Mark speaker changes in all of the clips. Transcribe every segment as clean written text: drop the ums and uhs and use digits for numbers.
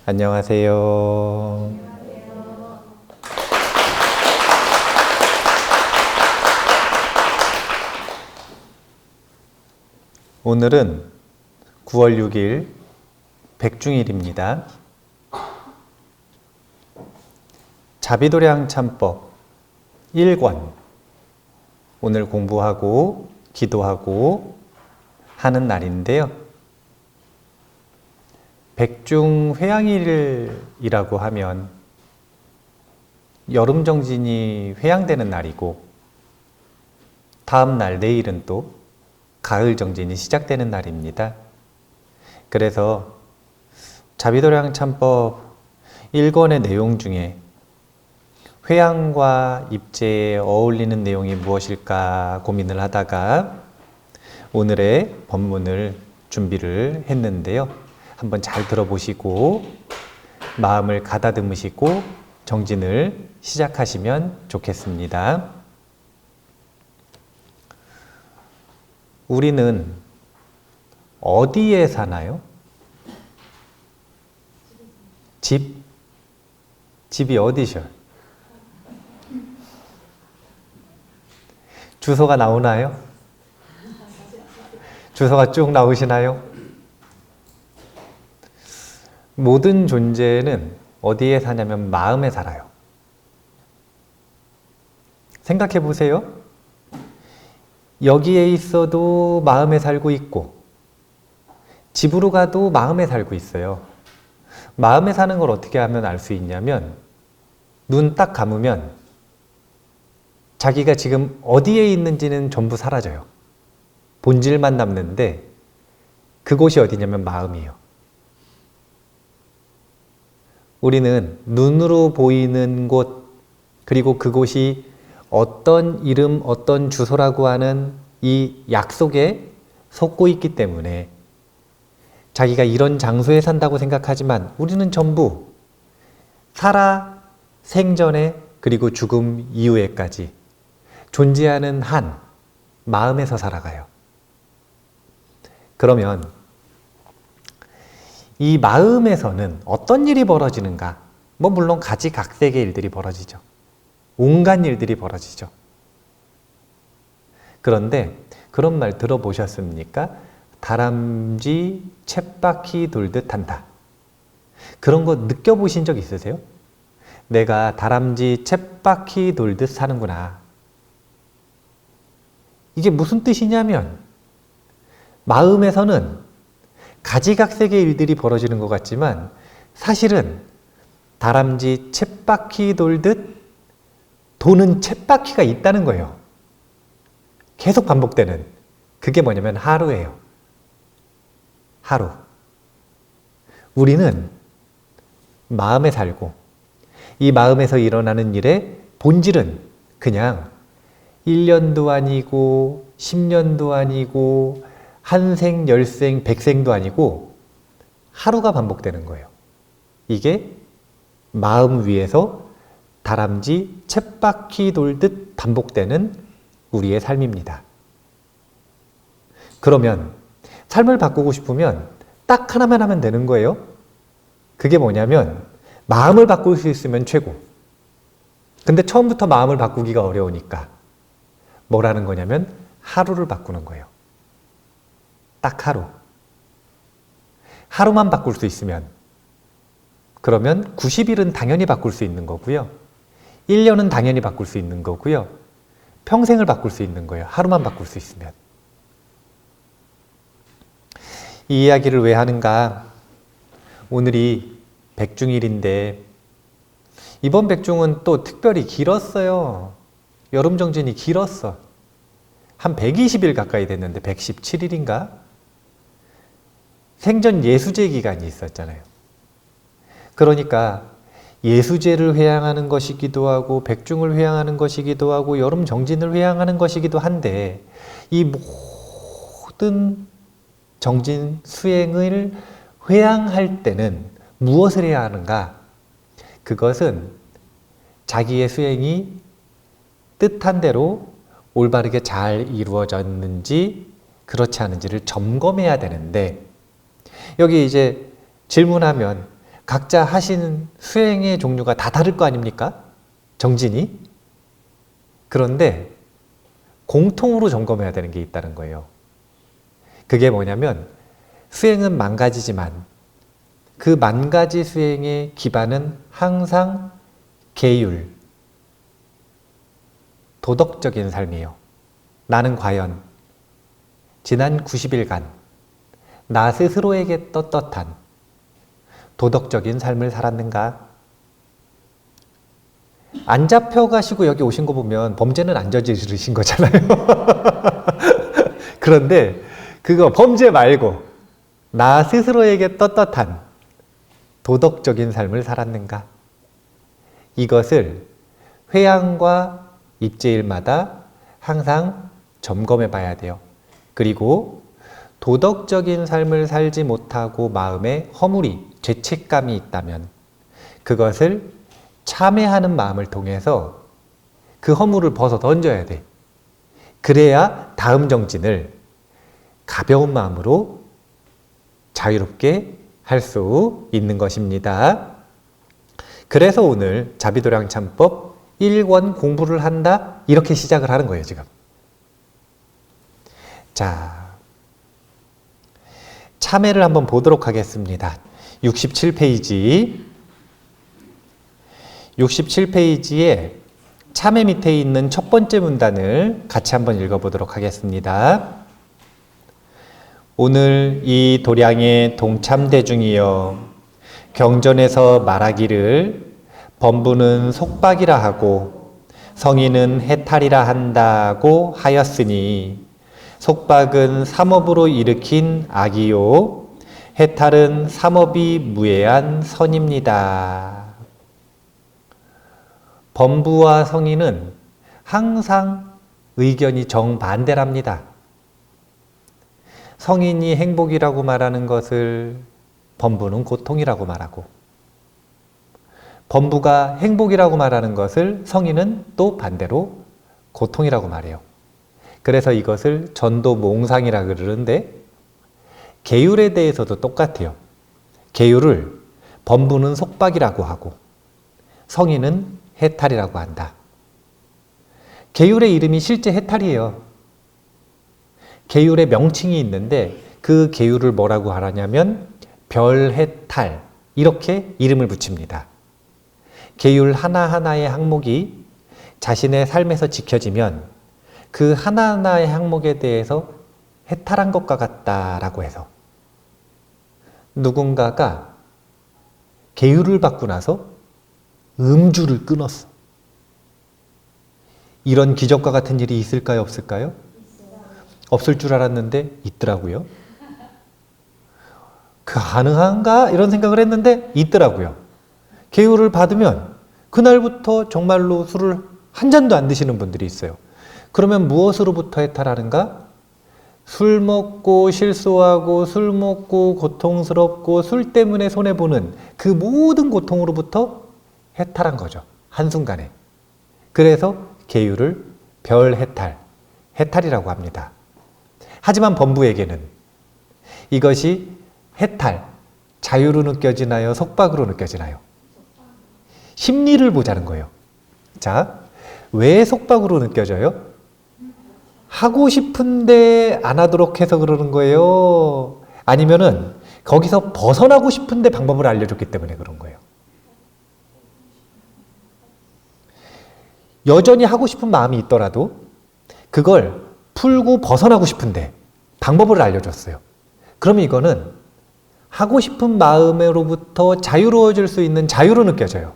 Speaker 1: 안녕하세요. 오늘은 9월 6일 백중일입니다. 자비도량 참법 1권 오늘 공부하고 기도하고 하는 날인데요. 백중회양일이라고 하면 여름정진이 회양되는 날이고 다음 날 내일은 또 가을정진이 시작되는 날입니다. 그래서 자비도량 참법 1권의 내용 중에 회양과 입제에 어울리는 내용이 무엇일까 고민을 하다가 오늘의 법문을 준비를 했는데요. 한번 잘 들어보시고 마음을 가다듬으시고 정진을 시작하시면 좋겠습니다. 우리는 어디에 사나요? 집이 어디셔? 주소가 나오나요? 주소가 쭉 나오시나요? 모든 존재는 어디에 사냐면 마음에 살아요. 생각해 보세요. 여기에 있어도 마음에 살고 있고 집으로 가도 마음에 살고 있어요. 마음에 사는 걸 어떻게 하면 알 수 있냐면 눈 딱 감으면 자기가 지금 어디에 있는지는 전부 사라져요. 본질만 남는데 그곳이 어디냐면 마음이에요. 우리는 눈으로 보이는 곳 그리고 그곳이 어떤 이름, 어떤 주소라고 하는 이 약속에 속고 있기 때문에 자기가 이런 장소에 산다고 생각하지만 우리는 전부 살아 생전에 그리고 죽음 이후에까지 존재하는 한 마음에서 살아가요. 그러면 이 마음에서는 어떤 일이 벌어지는가? 물론 가지각색의 일들이 벌어지죠. 온갖 일들이 벌어지죠. 그런데 그런 말 들어보셨습니까? 다람쥐 쳇바퀴 돌듯 한다. 그런 거 느껴보신 적 있으세요? 내가 다람쥐 쳇바퀴 돌듯 사는구나. 이게 무슨 뜻이냐면 마음에서는 가지각색의 일들이 벌어지는 것 같지만 사실은 다람쥐 쳇바퀴 돌듯 도는 쳇바퀴가 있다는 거예요. 계속 반복되는. 그게 뭐냐면 하루예요. 하루. 우리는 마음에 살고 이 마음에서 일어나는 일의 본질은 그냥 1년도 아니고 10년도 아니고 한생, 열생, 백생도 아니고 하루가 반복되는 거예요. 이게 마음 위에서 다람쥐 쳇바퀴 돌듯 반복되는 우리의 삶입니다. 그러면 삶을 바꾸고 싶으면 딱 하나만 하면 되는 거예요. 그게 뭐냐면 마음을 바꿀 수 있으면 최고. 근데 처음부터 마음을 바꾸기가 어려우니까 뭐라는 거냐면 하루를 바꾸는 거예요. 딱 하루. 하루만 바꿀 수 있으면 그러면 90일은 당연히 바꿀 수 있는 거고요. 1년은 당연히 바꿀 수 있는 거고요. 평생을 바꿀 수 있는 거예요. 하루만 바꿀 수 있으면. 이 이야기를 왜 하는가? 오늘이 백중일인데 이번 백중은 또 특별히 길었어요. 여름정진이 길었어. 한 120일 가까이 됐는데 117일인가? 생전 예수제 기간이 있었잖아요. 그러니까 예수제를 회양하는 것이기도 하고 백중을 회양하는 것이기도 하고 여름 정진을 회양하는 것이기도 한데 이 모든 정진 수행을 회양할 때는 무엇을 해야 하는가? 그것은 자기의 수행이 뜻한 대로 올바르게 잘 이루어졌는지 그렇지 않은지를 점검해야 되는데 여기 이제 질문하면 각자 하시는 수행의 종류가 다 다를 거 아닙니까? 정진이. 그런데 공통으로 점검해야 되는 게 있다는 거예요. 그게 뭐냐면 수행은 만 가지지만 그 만 가지 수행의 기반은 항상 계율, 도덕적인 삶이에요. 나는 과연 지난 90일간 나 스스로에게 떳떳한 도덕적인 삶을 살았는가? 안 잡혀가시고 여기 오신 거 보면 범죄는 안 저지르신 거잖아요. 그런데 그거 범죄 말고 나 스스로에게 떳떳한 도덕적인 삶을 살았는가? 이것을 회양과 입제일마다 항상 점검해 봐야 돼요. 그리고 도덕적인 삶을 살지 못하고 마음에 허물이, 죄책감이 있다면 그것을 참회하는 마음을 통해서 그 허물을 벗어 던져야 돼. 그래야 다음 정진을 가벼운 마음으로 자유롭게 할 수 있는 것입니다. 그래서 오늘 자비도량참법 1권 공부를 한다 이렇게 시작을 하는 거예요 지금. 자, 참회를 한번 보도록 하겠습니다. 67페이지 67페이지에 참회 밑에 있는 첫 번째 문단을 같이 한번 읽어보도록 하겠습니다. 오늘 이 도량의 동참대중이여 경전에서 말하기를 범부는 속박이라 하고 성인은 해탈이라 한다고 하였으니 속박은 삼업으로 일으킨 악이요 해탈은 삼업이 무해한 선입니다. 범부와 성인은 항상 의견이 정반대랍니다. 성인이 행복이라고 말하는 것을 범부는 고통이라고 말하고 범부가 행복이라고 말하는 것을 성인은 또 반대로 고통이라고 말해요. 그래서 이것을 전도몽상이라 그러는데 계율에 대해서도 똑같아요. 계율을 범부는 속박이라고 하고 성인은 해탈이라고 한다. 계율의 이름이 실제 해탈이에요. 계율의 명칭이 있는데 그 계율을 뭐라고 하냐면 별해탈 이렇게 이름을 붙입니다. 계율 하나하나의 항목이 자신의 삶에서 지켜지면 그 하나하나의 항목에 대해서 해탈한 것과 같다라고 해서 누군가가 계율을 받고 나서 음주를 끊었어. 이런 기적과 같은 일이 있을까요? 없을까요? 없을 줄 알았는데 있더라고요. 가능한가? 이런 생각을 했는데 있더라고요. 계율을 받으면 그날부터 정말로 술을 한 잔도 안 드시는 분들이 있어요. 그러면 무엇으로부터 해탈하는가? 술 먹고 실수하고 술 먹고 고통스럽고 술 때문에 손해보는 그 모든 고통으로부터 해탈한 거죠. 한순간에. 그래서 계율을 별해탈, 해탈이라고 합니다. 하지만 범부에게는 이것이 해탈, 자유로 느껴지나요? 속박으로 느껴지나요? 심리를 보자는 거예요. 자, 왜 속박으로 느껴져요? 하고 싶은데 안 하도록 해서 그러는 거예요? 아니면은 거기서 벗어나고 싶은데 방법을 알려줬기 때문에 그런 거예요? 여전히 하고 싶은 마음이 있더라도 그걸 풀고 벗어나고 싶은데 방법을 알려줬어요. 그러면 이거는 하고 싶은 마음으로부터 자유로워질 수 있는 자유로 느껴져요.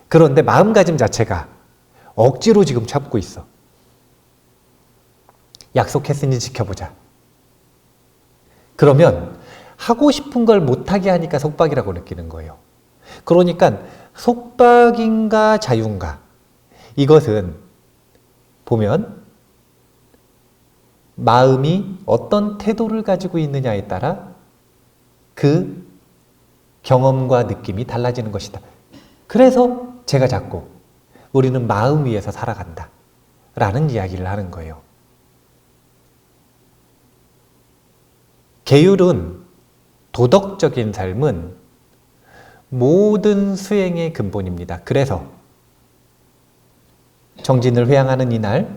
Speaker 1: 그런데 마음가짐 자체가 억지로 지금 참고 있어. 약속했으니 지켜보자. 그러면 하고 싶은 걸 못하게 하니까 속박이라고 느끼는 거예요. 그러니까 속박인가 자유인가? 이것은 보면 마음이 어떤 태도를 가지고 있느냐에 따라 그 경험과 느낌이 달라지는 것이다. 그래서 제가 자꾸 우리는 마음 위에서 살아간다 라는 이야기를 하는 거예요. 계율은, 도덕적인 삶은 모든 수행의 근본입니다. 그래서 정진을 회양하는 이날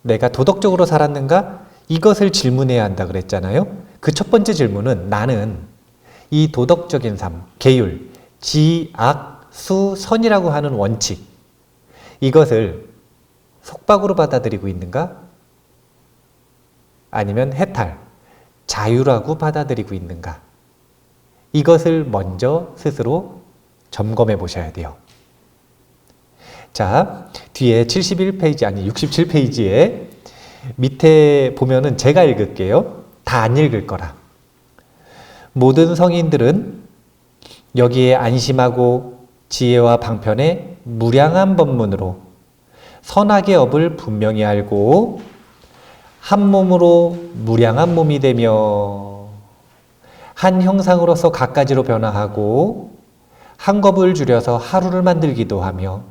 Speaker 1: 내가 도덕적으로 살았는가? 이것을 질문해야 한다 그랬잖아요. 그 첫 번째 질문은 나는 이 도덕적인 삶, 계율, 지, 악, 수, 선이라고 하는 원칙 이것을 속박으로 받아들이고 있는가? 아니면 해탈, 자유라고 받아들이고 있는가? 이것을 먼저 스스로 점검해 보셔야 돼요. 자, 뒤에 71페이지 아니 67페이지에 밑에 보면은 제가 읽을게요. 다 안 읽을 거라. 모든 성인들은 여기에 안심하고 지혜와 방편의 무량한 법문으로 선악의 업을 분명히 알고 한 몸으로 무량한 몸이 되며 한 형상으로서 갖가지로 변화하고 한 겁을 줄여서 하루를 만들기도 하며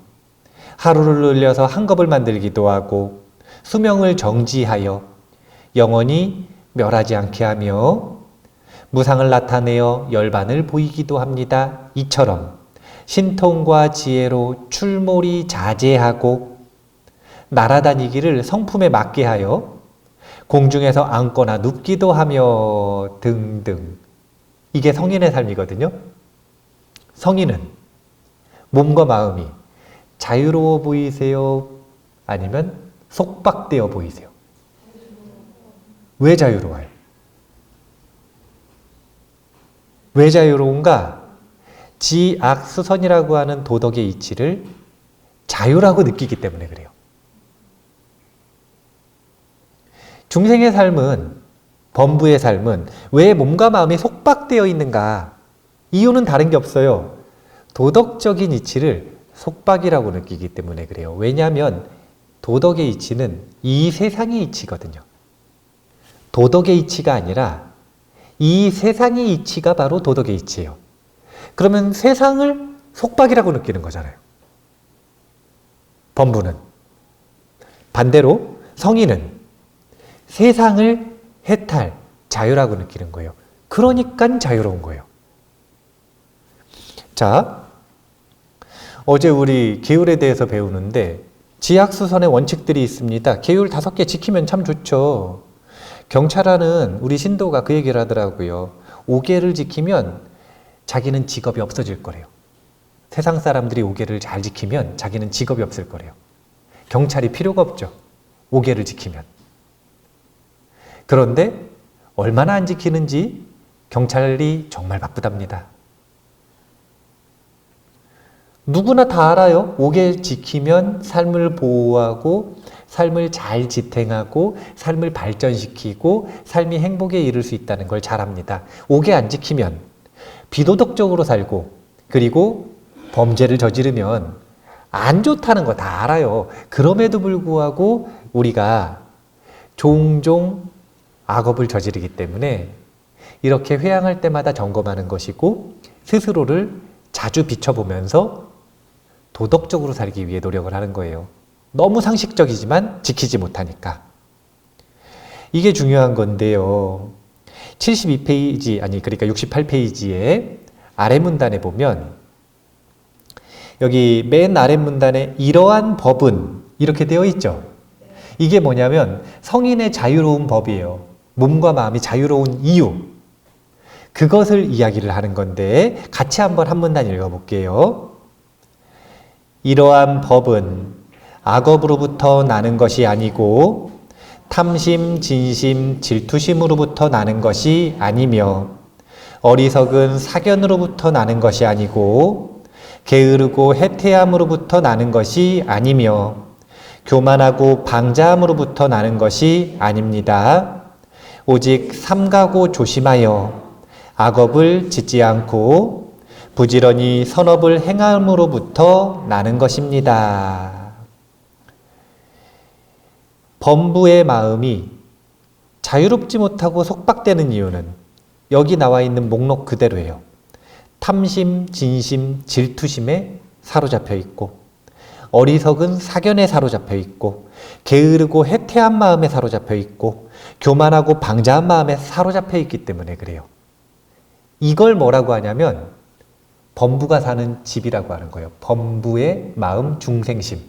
Speaker 1: 하루를 늘려서 한 겁을 만들기도 하고 수명을 정지하여 영원히 멸하지 않게 하며 무상을 나타내어 열반을 보이기도 합니다. 이처럼 신통과 지혜로 출몰이 자제하고 날아다니기를 성품에 맞게 하여 공중에서 앉거나 눕기도 하며 등등. 이게 성인의 삶이거든요. 성인은 몸과 마음이 자유로워 보이세요? 아니면 속박되어 보이세요? 왜 자유로워요? 왜 자유로운가? 지, 악, 수선이라고 하는 도덕의 이치를 자유라고 느끼기 때문에 그래요. 중생의 삶은, 범부의 삶은 왜 몸과 마음이 속박되어 있는가? 이유는 다른 게 없어요. 도덕적인 이치를 속박이라고 느끼기 때문에 그래요. 왜냐하면 도덕의 이치는 이 세상의 이치거든요. 도덕의 이치가 아니라 이 세상의 이치가 바로 도덕의 이치예요. 그러면 세상을 속박이라고 느끼는 거잖아요. 범부는. 반대로 성인은 세상을 해탈, 자유라고 느끼는 거예요. 그러니까 자유로운 거예요. 자, 어제 우리 계율에 대해서 배우는데 지학수선의 원칙들이 있습니다. 계율 5개 지키면 참 좋죠. 경찰하는 우리 신도가 그 얘기를 하더라고요. 5개를 지키면 자기는 직업이 없어질 거래요. 세상 사람들이 5개를 잘 지키면 자기는 직업이 없을 거래요. 경찰이 필요가 없죠. 5개를 지키면. 그런데 얼마나 안 지키는지 경찰이 정말 바쁘답니다. 누구나 다 알아요. 5개 지키면 삶을 보호하고 삶을 잘 지탱하고 삶을 발전시키고 삶이 행복에 이를 수 있다는 걸 잘 압니다. 5개 안 지키면 비도덕적으로 살고 그리고 범죄를 저지르면 안 좋다는 거 다 알아요. 그럼에도 불구하고 우리가 종종 악업을 저지르기 때문에 이렇게 회양할 때마다 점검하는 것이고 스스로를 자주 비춰보면서 도덕적으로 살기 위해 노력을 하는 거예요. 너무 상식적이지만 지키지 못하니까. 이게 중요한 건데요. 72페이지, 그러니까 68페이지에 아래 문단에 보면 여기 맨 아래 문단에 이러한 법은 이렇게 되어 있죠. 이게 뭐냐면 성인의 자유로운 법이에요. 몸과 마음이 자유로운 이유. 그것을 이야기를 하는 건데 같이 한번 한 문단 읽어볼게요. 이러한 법은 악업으로부터 나는 것이 아니고 탐심, 진심, 질투심으로부터 나는 것이 아니며 어리석은 사견으로부터 나는 것이 아니고 게으르고 해태함으로부터 나는 것이 아니며 교만하고 방자함으로부터 나는 것이 아닙니다. 오직 삼가고 조심하여 악업을 짓지 않고 부지런히 선업을 행함으로부터 나는 것입니다. 범부의 마음이 자유롭지 못하고 속박되는 이유는 여기 나와 있는 목록 그대로예요. 탐심, 진심, 질투심에 사로잡혀 있고 어리석은 사견에 사로잡혀 있고 게으르고 해태한 마음에 사로잡혀 있고 교만하고 방자한 마음에 사로잡혀 있기 때문에 그래요. 이걸 뭐라고 하냐면 범부가 사는 집이라고 하는 거예요. 범부의 마음 중생심.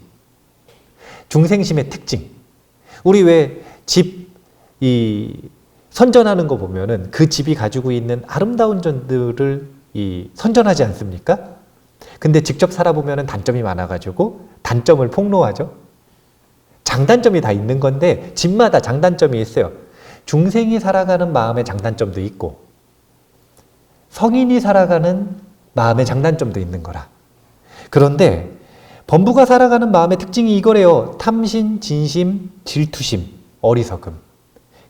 Speaker 1: 중생심의 특징. 우리 왜 집 선전하는 거 보면은 그 집이 가지고 있는 아름다운 점들을 선전하지 않습니까? 근데 직접 살아보면은 단점이 많아가지고 단점을 폭로하죠. 장단점이 다 있는 건데 집마다 장단점이 있어요. 중생이 살아가는 마음의 장단점도 있고 성인이 살아가는 마음의 장단점도 있는 거라. 그런데 범부가 살아가는 마음의 특징이 이거래요. 탐심, 진심, 질투심, 어리석음,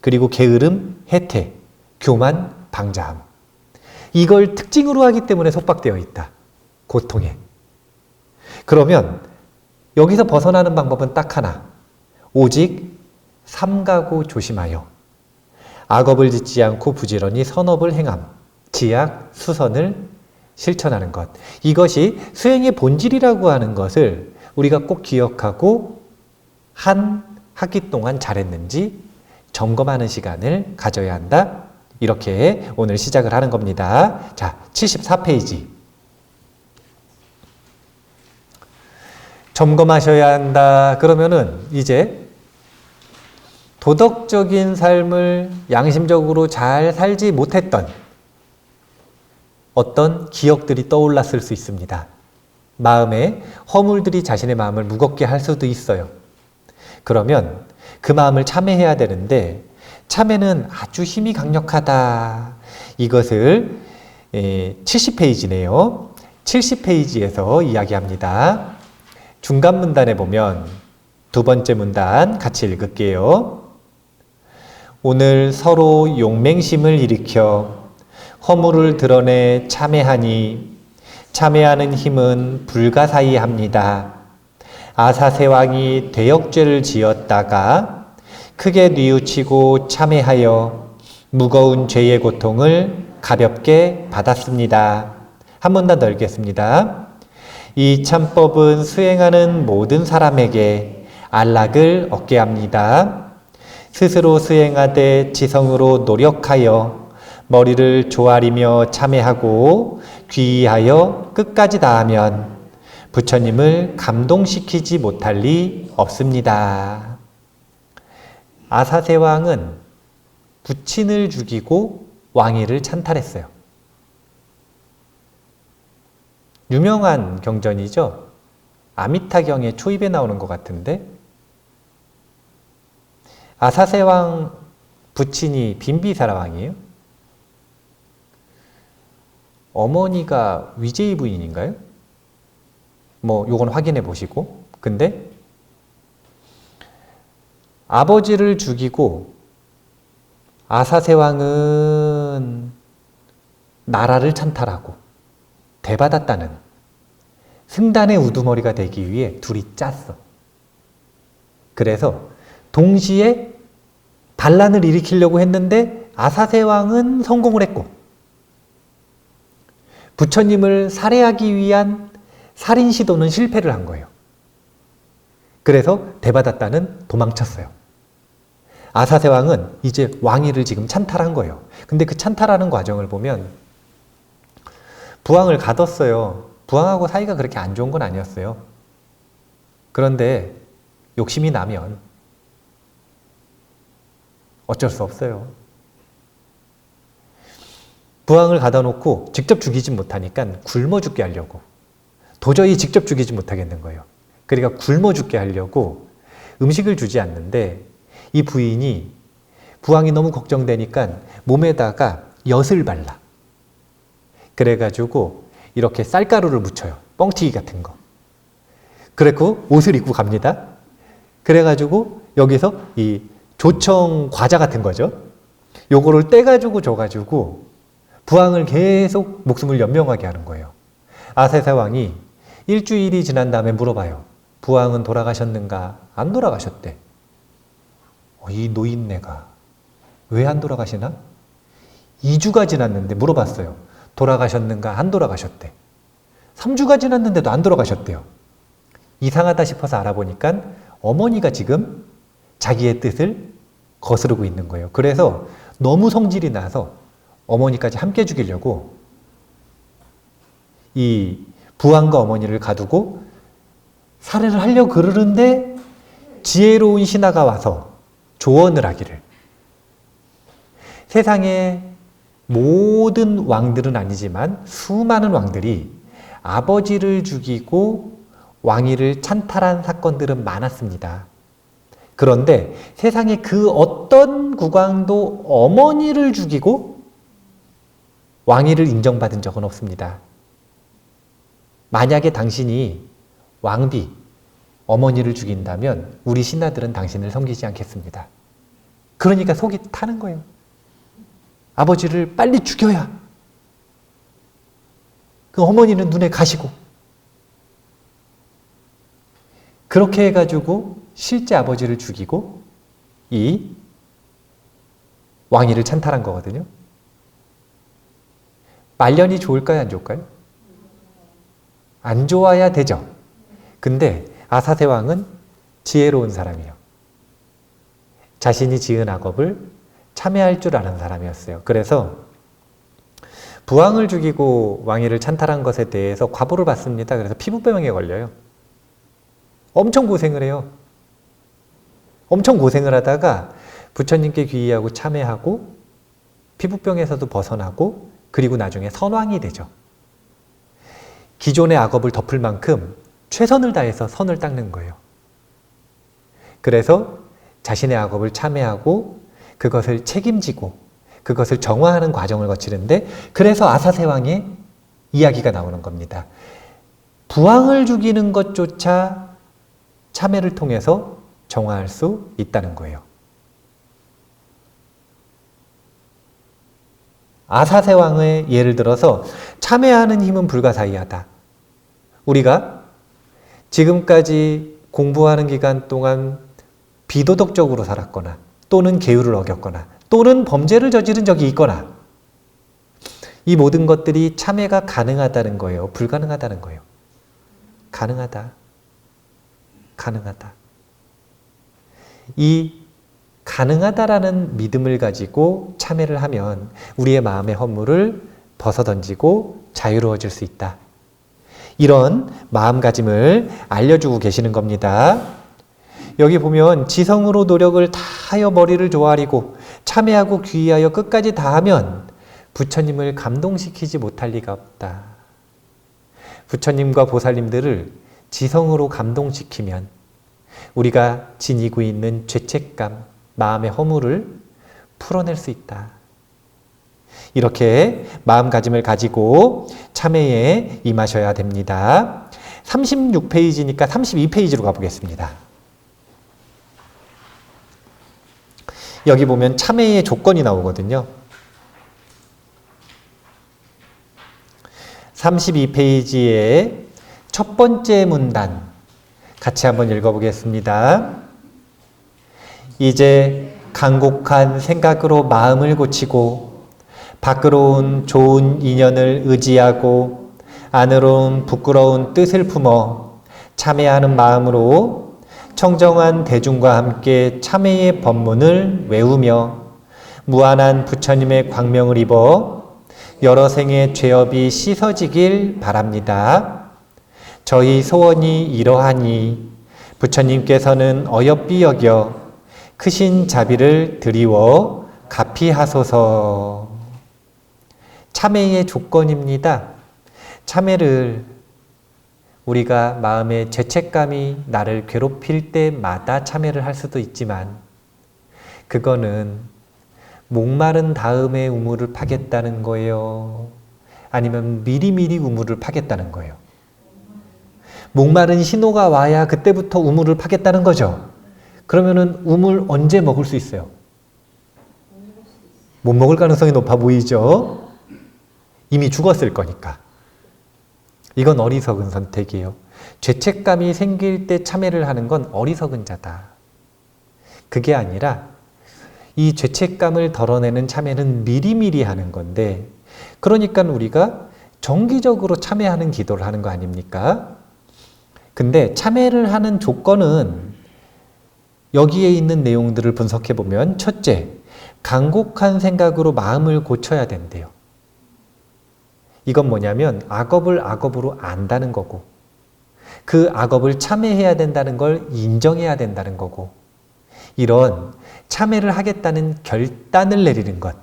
Speaker 1: 그리고 게으름, 해태, 교만, 방자함. 이걸 특징으로 하기 때문에 속박되어 있다. 고통에. 그러면 여기서 벗어나는 방법은 딱 하나. 오직 삼가고 조심하여 악업을 짓지 않고 부지런히 선업을 행함. 지약, 수선을 실천하는 것. 이것이 수행의 본질이라고 하는 것을 우리가 꼭 기억하고 한 학기 동안 잘했는지 점검하는 시간을 가져야 한다. 이렇게 오늘 시작을 하는 겁니다. 자, 74페이지. 점검하셔야 한다. 그러면은 이제 도덕적인 삶을 양심적으로 잘 살지 못했던 어떤 기억들이 떠올랐을 수 있습니다. 마음에 허물들이 자신의 마음을 무겁게 할 수도 있어요. 그러면 그 마음을 참회해야 되는데 참회는 아주 힘이 강력하다. 이것을 70페이지네요. 70페이지에서 이야기합니다. 중간 문단에 보면 두 번째 문단 같이 읽을게요. 오늘 서로 용맹심을 일으켜 허물을 드러내 참회하니 참회하는 힘은 불가사의 합니다. 아사세왕이 대역죄를 지었다가 크게 뉘우치고 참회하여 무거운 죄의 고통을 가볍게 받았습니다. 한 문단 더 읽겠습니다. 이 참법은 수행하는 모든 사람에게 안락을 얻게 합니다. 스스로 수행하되 지성으로 노력하여 머리를 조아리며 참회하고 귀의하여 끝까지 다하면 부처님을 감동시키지 못할 리 없습니다. 아사세왕은 부친을 죽이고 왕위를 찬탈했어요. 유명한 경전이죠. 아미타경의 초입에 나오는 것 같은데 아사세왕 부친이 빈비사라 왕이에요. 어머니가 위제이 부인인가요? 요건 확인해 보시고. 근데 아버지를 죽이고 아사세왕은 나라를 찬탈하고 대받았다는 승단의 우두머리가 되기 위해 둘이 짰어. 그래서 동시에 반란을 일으키려고 했는데 아사세왕은 성공을 했고 부처님을 살해하기 위한 살인 시도는 실패를 한 거예요. 그래서 대받았다는 도망쳤어요. 아사세왕은 이제 왕위를 지금 찬탈한 거예요. 근데 그 찬탈하는 과정을 보면 부왕을 가뒀어요. 부왕하고 사이가 그렇게 안 좋은 건 아니었어요. 그런데 욕심이 나면 어쩔 수 없어요. 부왕을 가다 놓고 직접 죽이지 못하니까 굶어 죽게 하려고. 도저히 직접 죽이지 못하겠는 거예요. 그러니까 굶어 죽게 하려고 음식을 주지 않는데 이 부인이 부왕이 너무 걱정되니까 몸에다가 엿을 발라. 그래가지고 이렇게 쌀가루를 묻혀요. 뻥튀기 같은 거. 그래고 옷을 입고 갑니다. 그래가지고 여기서 이 조청 과자 같은 거죠. 요거를 떼가지고 줘가지고 부왕을 계속 목숨을 연명하게 하는 거예요. 아사세왕이 일주일이 지난 다음에 물어봐요. 부왕은 돌아가셨는가? 안 돌아가셨대. 이 노인네가 왜 안 돌아가시나? 2주가 지났는데 물어봤어요. 돌아가셨는가? 안 돌아가셨대. 3주가 지났는데도 안 돌아가셨대요. 이상하다 싶어서 알아보니까 어머니가 지금 자기의 뜻을 거스르고 있는 거예요. 그래서 너무 성질이 나서 어머니까지 함께 죽이려고 이 부왕과 어머니를 가두고 살해를 하려고 그러는데 지혜로운 신하가 와서 조언을 하기를, 세상에 모든 왕들은 아니지만 수많은 왕들이 아버지를 죽이고 왕위를 찬탈한 사건들은 많았습니다. 그런데 세상에 그 어떤 국왕도 어머니를 죽이고 왕위를 인정받은 적은 없습니다. 만약에 당신이 왕비, 어머니를 죽인다면 우리 신하들은 당신을 섬기지 않겠습니다. 그러니까 속이 타는 거예요. 아버지를 빨리 죽여야 그 어머니는 눈에 가시고, 그렇게 해가지고 실제 아버지를 죽이고 이 왕위를 찬탈한 거거든요. 말년이 좋을까요? 안 좋을까요? 안 좋아야 되죠. 근데 아사세 왕은 지혜로운 사람이에요. 자신이 지은 악업을 참회할 줄 아는 사람이었어요. 그래서 부왕을 죽이고 왕위를 찬탈한 것에 대해서 과보를 받습니다. 그래서 피부병에 걸려요. 엄청 고생을 해요. 엄청 고생을 하다가 부처님께 귀의하고 참회하고 피부병에서도 벗어나고, 그리고 나중에 선왕이 되죠. 기존의 악업을 덮을 만큼 최선을 다해서 선을 닦는 거예요. 그래서 자신의 악업을 참회하고 그것을 책임지고 그것을 정화하는 과정을 거치는데, 그래서 아사세 왕의 이야기가 나오는 겁니다. 부왕을 죽이는 것조차 참회를 통해서 정화할 수 있다는 거예요. 아사세 왕의 예를 들어서 참회하는 힘은 불가사의하다. 우리가 지금까지 공부하는 기간 동안 비도덕적으로 살았거나 또는 계율을 어겼거나 또는 범죄를 저지른 적이 있거나, 이 모든 것들이 참회가 가능하다는 거예요? 불가능하다는 거예요? 가능하다. 가능하다. 이 가능하다라는 믿음을 가지고 참회를 하면 우리의 마음의 허물을 벗어던지고 자유로워질 수 있다. 이런 마음가짐을 알려주고 계시는 겁니다. 여기 보면 지성으로 노력을 다하여 머리를 조아리고 참회하고 귀의하여 끝까지 다하면 부처님을 감동시키지 못할 리가 없다. 부처님과 보살님들을 지성으로 감동시키면 우리가 지니고 있는 죄책감, 마음의 허물을 풀어낼 수 있다. 이렇게 마음가짐을 가지고 참회에 임하셔야 됩니다. 36페이지니까 32페이지로 가보겠습니다. 여기 보면 참회의 조건이 나오거든요. 32페이지의 첫 번째 문단 같이 한번 읽어보겠습니다. 이제 간곡한 생각으로 마음을 고치고 밖으로운 좋은 인연을 의지하고 안으로운 부끄러운 뜻을 품어 참회하는 마음으로 청정한 대중과 함께 참회의 법문을 외우며 무한한 부처님의 광명을 입어 여러 생의 죄업이 씻어지길 바랍니다. 저희 소원이 이러하니 부처님께서는 어여삐 여겨 크신 자비를 드리워 가피하소서. 참회의 조건입니다. 참회를 우리가 마음의 죄책감이 나를 괴롭힐 때마다 참회를 할 수도 있지만, 그거는 목마른 다음에 우물을 파겠다는 거예요? 아니면 미리미리 우물을 파겠다는 거예요? 목마른 신호가 와야 그때부터 우물을 파겠다는 거죠. 그러면은 우물 언제 먹을 수 있어요? 못 먹을 가능성이 높아 보이죠? 이미 죽었을 거니까. 이건 어리석은 선택이에요. 죄책감이 생길 때 참회를 하는 건 어리석은 자다. 그게 아니라 이 죄책감을 덜어내는 참회는 미리미리 하는 건데, 그러니까 우리가 정기적으로 참회하는 기도를 하는 거 아닙니까? 근데 참회를 하는 조건은 여기에 있는 내용들을 분석해 보면, 첫째, 간곡한 생각으로 마음을 고쳐야 된대요. 이건 뭐냐면 악업을 악업으로 안다는 거고, 그 악업을 참회해야 된다는 걸 인정해야 된다는 거고, 이런 참회를 하겠다는 결단을 내리는 것,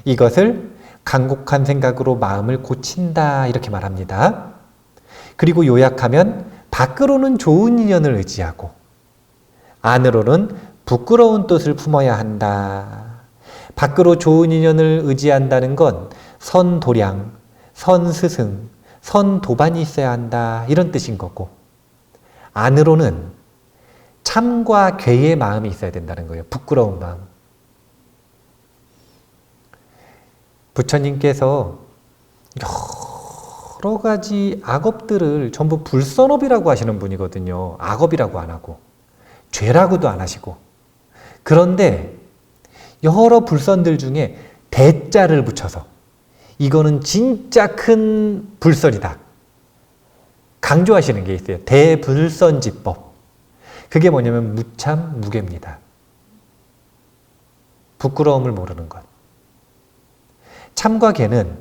Speaker 1: 이것을 간곡한 생각으로 마음을 고친다 이렇게 말합니다. 그리고 요약하면 밖으로는 좋은 인연을 의지하고 안으로는 부끄러운 뜻을 품어야 한다. 밖으로 좋은 인연을 의지한다는 건 선도량, 선스승, 선도반이 있어야 한다 이런 뜻인 거고, 안으로는 참과 괴의 마음이 있어야 된다는 거예요. 부끄러운 마음. 부처님께서 여러 가지 악업들을 전부 불선업이라고 하시는 분이거든요. 악업이라고 안 하고 죄라고도 안 하시고. 그런데 여러 불선들 중에 대자를 붙여서 이거는 진짜 큰 불선이다 강조하시는 게 있어요. 대불선지법. 그게 뭐냐면 무참, 무괴입니다. 부끄러움을 모르는 것. 참과 괴는,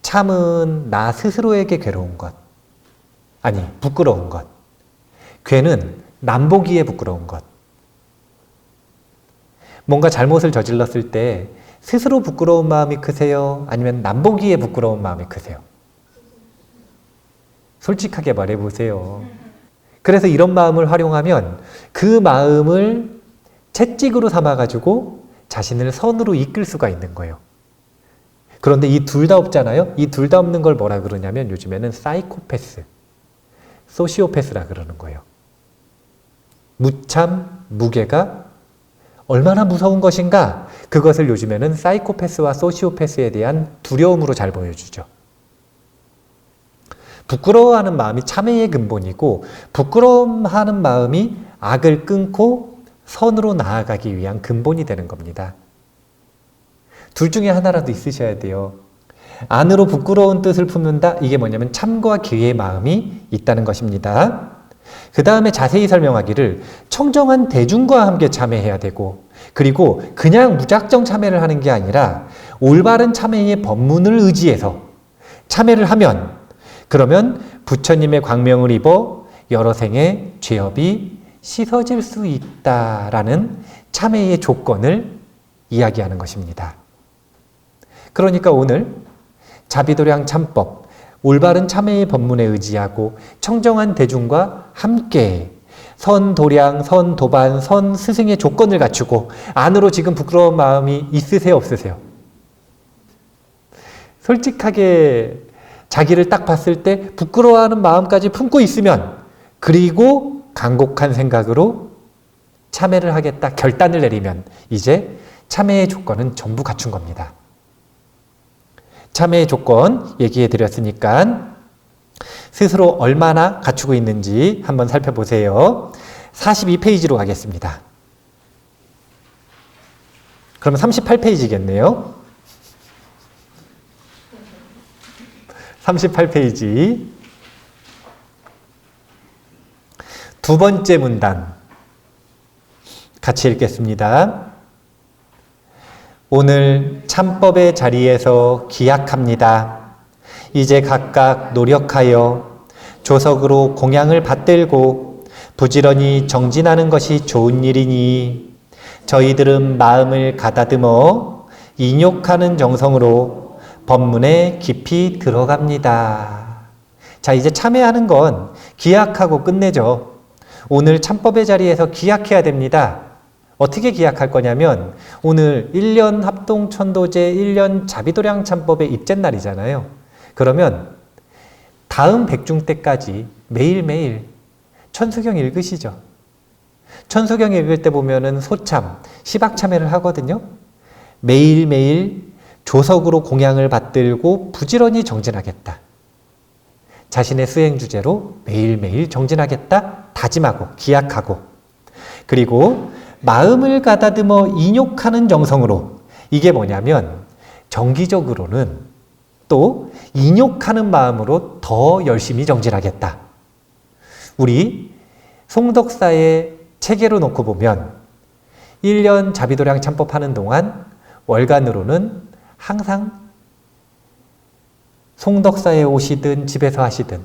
Speaker 1: 참은 나 스스로에게 괴로운 것, 아니 부끄러운 것. 괴는 남 보기에 부끄러운 것. 뭔가 잘못을 저질렀을 때 스스로 부끄러운 마음이 크세요? 아니면 남 보기에 부끄러운 마음이 크세요? 솔직하게 말해보세요. 그래서 이런 마음을 활용하면 그 마음을 채찍으로 삼아가지고 자신을 선으로 이끌 수가 있는 거예요. 그런데 이 둘 다 없잖아요? 이 둘 다 없는 걸 뭐라 그러냐면 요즘에는 사이코패스, 소시오패스라 그러는 거예요. 무참, 무괴가 얼마나 무서운 것인가? 그것을 요즘에는 사이코패스와 소시오패스에 대한 두려움으로 잘 보여주죠. 부끄러워하는 마음이 참회의 근본이고, 부끄러워하는 마음이 악을 끊고 선으로 나아가기 위한 근본이 되는 겁니다. 둘 중에 하나라도 있으셔야 돼요. 안으로 부끄러운 뜻을 품는다. 이게 뭐냐면 참과 괴의 마음이 있다는 것입니다. 그 다음에 자세히 설명하기를 청정한 대중과 함께 참회해야 되고, 그리고 그냥 무작정 참회를 하는 게 아니라 올바른 참회의 법문을 의지해서 참회를 하면, 그러면 부처님의 광명을 입어 여러 생의 죄업이 씻어질 수 있다라는 참회의 조건을 이야기하는 것입니다. 그러니까 오늘 자비도량 참법, 올바른 참회의 법문에 의지하고 청정한 대중과 함께 선도량, 선도반, 선스승의 조건을 갖추고 안으로 지금 부끄러운 마음이 있으세요, 없으세요? 솔직하게 자기를 딱 봤을 때 부끄러워하는 마음까지 품고 있으면, 그리고 간곡한 생각으로 참회를 하겠다 결단을 내리면 이제 참회의 조건은 전부 갖춘 겁니다. 참회의 조건 얘기해 드렸으니까 스스로 얼마나 갖추고 있는지 한번 살펴보세요. 42페이지로 가겠습니다. 그러면 38페이지겠네요. 38페이지 두 번째 문단 같이 읽겠습니다. 오늘 참법의 자리에서 기약합니다. 이제 각각 노력하여 조석으로 공양을 받들고 부지런히 정진하는 것이 좋은 일이니 저희들은 마음을 가다듬어 인욕하는 정성으로 법문에 깊이 들어갑니다. 자, 이제 참회하는 건 기약하고 끝내죠. 오늘 참법의 자리에서 기약해야 됩니다. 어떻게 기약할 거냐면 오늘 1년 합동천도제 1년 자비도량 참법의 입젠날이잖아요. 그러면 다음 백중 때까지 매일매일 천수경 읽으시죠. 천수경 읽을 때 보면은 소참, 시박참회를 하거든요. 매일매일 조석으로 공양을 받들고 부지런히 정진하겠다. 자신의 수행 주제로 매일매일 정진하겠다 다짐하고 기약하고, 그리고 마음을 가다듬어 인욕하는 정성으로, 이게 뭐냐면 정기적으로는 또 인욕하는 마음으로 더 열심히 정진하겠다. 우리 송덕사의 체계로 놓고 보면 1년 자비도량 참법하는 동안 월간으로는 항상 송덕사에 오시든 집에서 하시든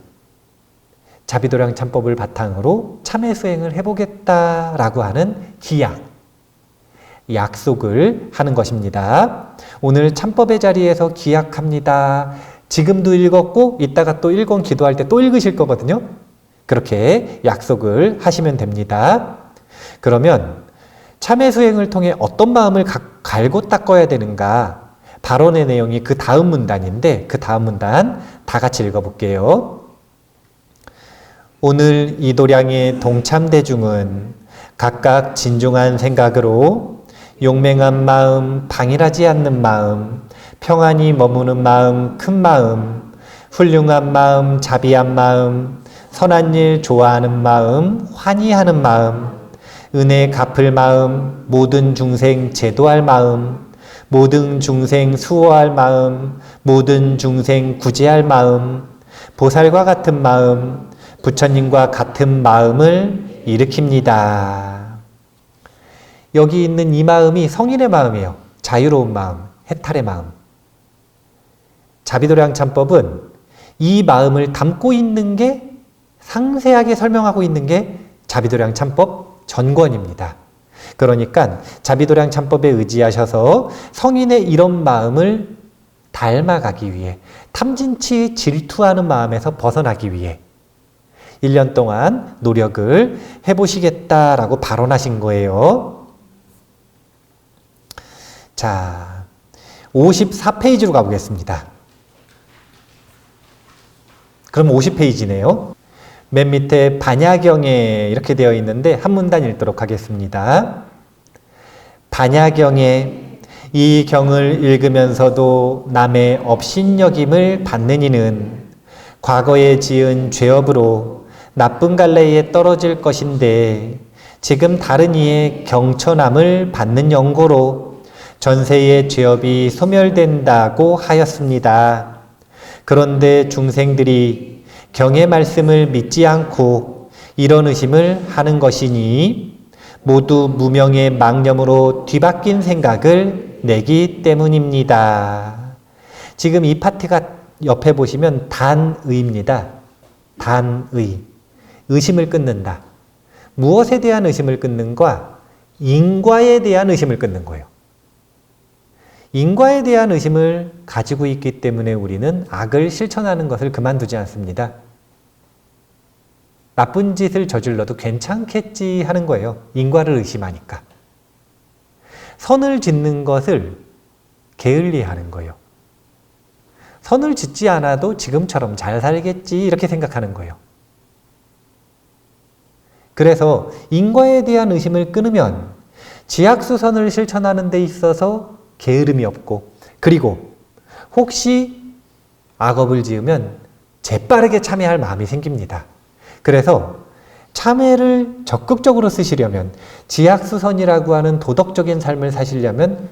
Speaker 1: 자비도량 참법을 바탕으로 참회 수행을 해보겠다라고 하는 기약, 약속을 하는 것입니다. 오늘 참법의 자리에서 기약합니다. 지금도 읽었고 이따가 또 1권 기도할 때 또 읽으실 거거든요. 그렇게 약속을 하시면 됩니다. 그러면 참회 수행을 통해 어떤 마음을 갈고 닦아야 되는가? 발언의 내용이 그 다음 문단인데 그 다음 문단 다 같이 읽어볼게요. 오늘 이 도량의 동참대중은 각각 진중한 생각으로 용맹한 마음, 방일하지 않는 마음, 평안히 머무는 마음, 큰 마음, 훌륭한 마음, 자비한 마음, 선한 일 좋아하는 마음, 환희하는 마음, 은혜 갚을 마음, 모든 중생 제도할 마음, 모든 중생 수호할 마음, 모든 중생 구제할 마음, 보살과 같은 마음, 부처님과 같은 마음을 일으킵니다. 여기 있는 이 마음이 성인의 마음이에요. 자유로운 마음, 해탈의 마음. 자비도량 참법은 이 마음을 담고 있는 게 상세하게 설명하고 있는 게 자비도량 참법 전권입니다. 그러니까 자비도량 참법에 의지하셔서 성인의 이런 마음을 닮아가기 위해 탐진치 질투하는 마음에서 벗어나기 위해 1년 동안 노력을 해보시겠다라고 발언하신 거예요. 자, 54페이지로 가보겠습니다. 그럼 50페이지네요. 맨 밑에 반야경에 이렇게 되어 있는데 한 문단 읽도록 하겠습니다. 반야경에 이 경을 읽으면서도 남의 업신여김을 받는 이는 과거에 지은 죄업으로 나쁜 갈래에 떨어질 것인데 지금 다른 이의 경천함을 받는 연고로 전세의 죄업이 소멸된다고 하였습니다. 그런데 중생들이 경의 말씀을 믿지 않고 이런 의심을 하는 것이니 모두 무명의 망념으로 뒤바뀐 생각을 내기 때문입니다. 지금 이 파트가 옆에 보시면 단의입니다. 단의. 의심을 끊는다. 무엇에 대한 의심을 끊는가? 인과에 대한 의심을 끊는 거예요. 인과에 대한 의심을 가지고 있기 때문에 우리는 악을 실천하는 것을 그만두지 않습니다. 나쁜 짓을 저질러도 괜찮겠지 하는 거예요. 인과를 의심하니까. 선을 짓는 것을 게을리하는 거예요. 선을 짓지 않아도 지금처럼 잘 살겠지 이렇게 생각하는 거예요. 그래서 인과에 대한 의심을 끊으면 지약수선을 실천하는 데 있어서 게으름이 없고, 그리고 혹시 악업을 지으면 재빠르게 참회할 마음이 생깁니다. 그래서 참회를 적극적으로 쓰시려면, 지약수선이라고 하는 도덕적인 삶을 사시려면